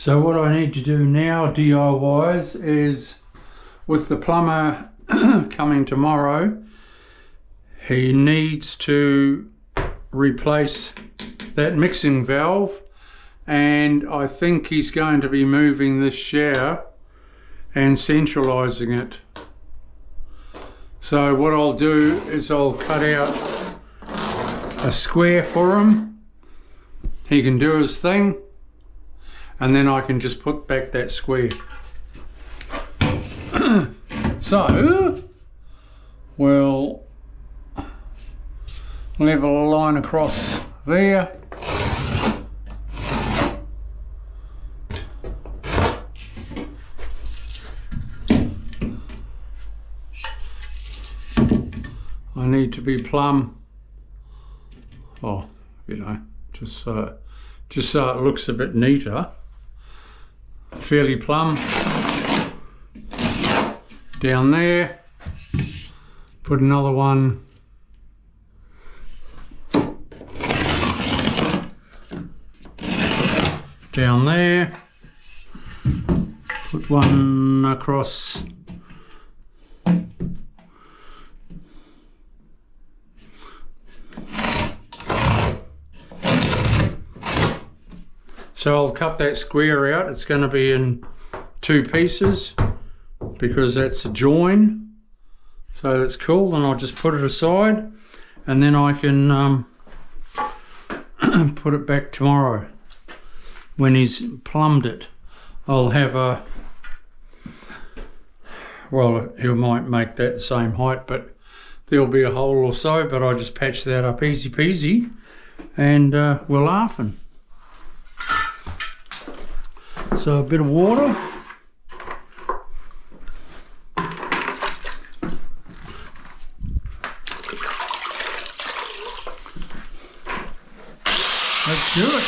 So what I need to do now, DIYs, is with the plumber coming tomorrow, he needs to replace that mixing valve, and I think he's going to be moving this shower and centralising it. So what I'll do is I'll cut out a square for him. He can do his thing, and then I can just put back that square. So we'll level a line across there. I need to be plumb, oh, you know, just so it looks a bit neater. Fairly plumb. Down there. Put another one down there. Put one across so I'll cut that square out. It's going to be in 2 pieces because that's a join. So that's cool. Then I'll just put it aside, and then I can put it back tomorrow when he's plumbed it. I'll have a, well, he might make that the same height, but there'll be a hole or so, but I just patch that up easy peasy, and we're laughing. So a bit of water. Let's do it.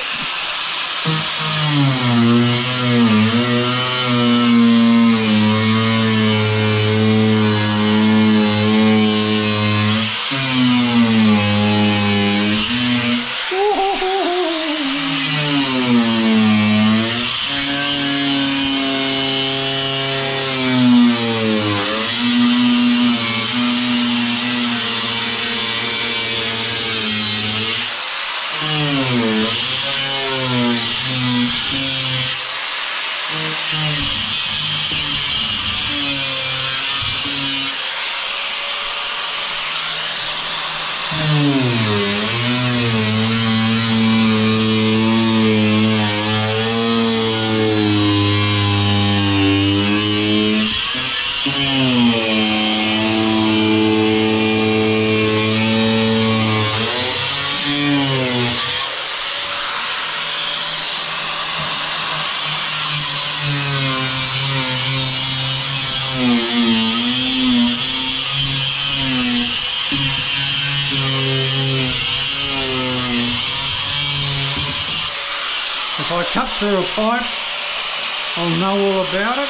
If I cut through a pipe, I'll know all about it.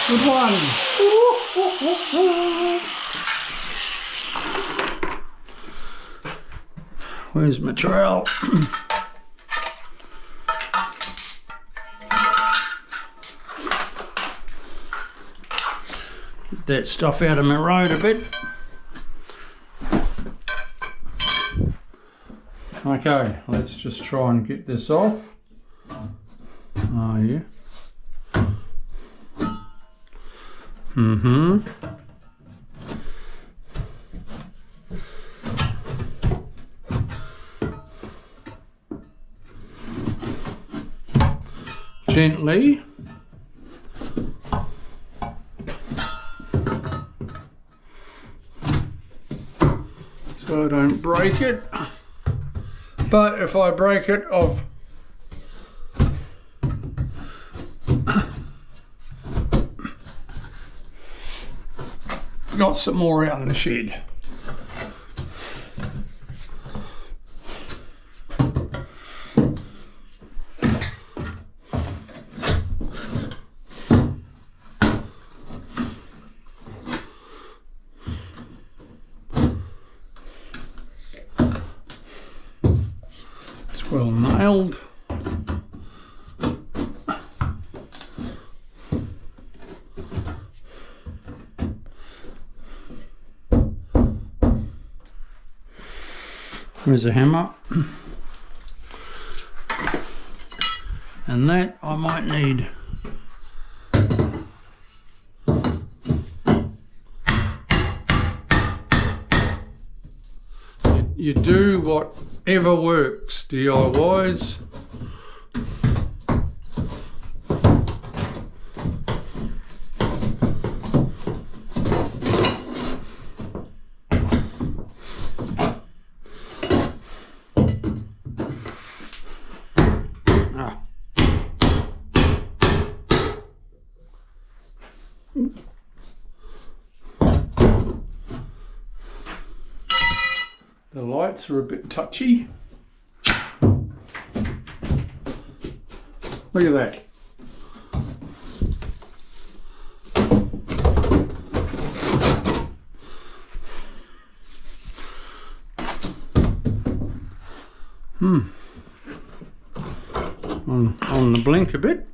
Good one. Where's my trowel? Get that stuff out of my road a bit. Okay, let's just try and get this off. Oh yeah. gently. So I don't break it. But if I break it, I've got some more out in the shed. It's well nailed. There's a hammer, and that I might need. You do whatever works, DIYs. The lights are a bit touchy. Look at that. On the blink a bit.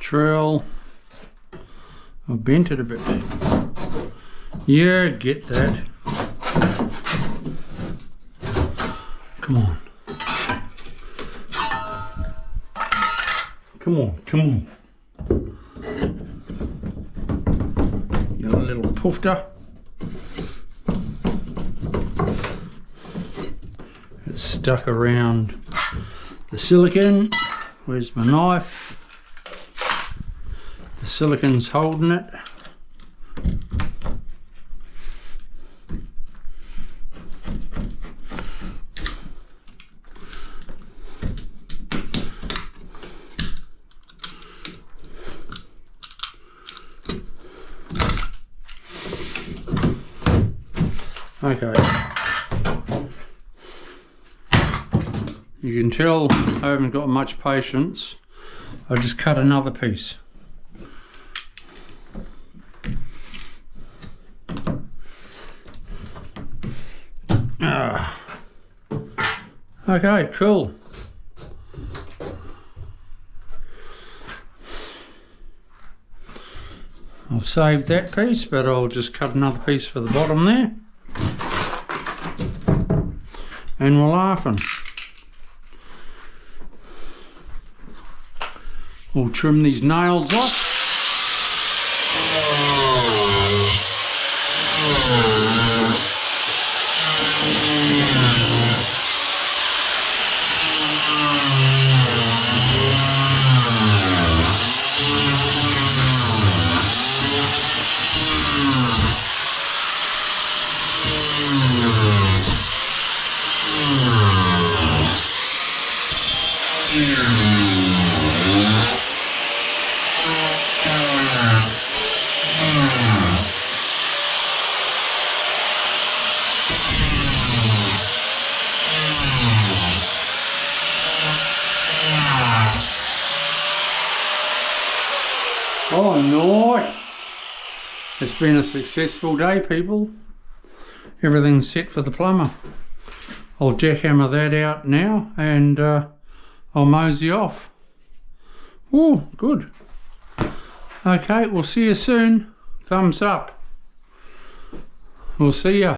Drill. I bent it a bit. Yeah, get that. Come on. Come on, come on. You little poofter. It's stuck around the silicone. Where's my knife? The silicone's holding it. Okay. You can tell I haven't got much patience. I'll just cut another piece. Okay, cool. I've saved that piece, but I'll just cut another piece for the bottom there. And we're laughing. We'll trim these nails off. Oh, nice! It's been a successful day, people. Everything's set for the plumber. I'll jackhammer that out now and I'll mosey off. Oh, good. Okay, we'll see you soon. Thumbs up. We'll see ya.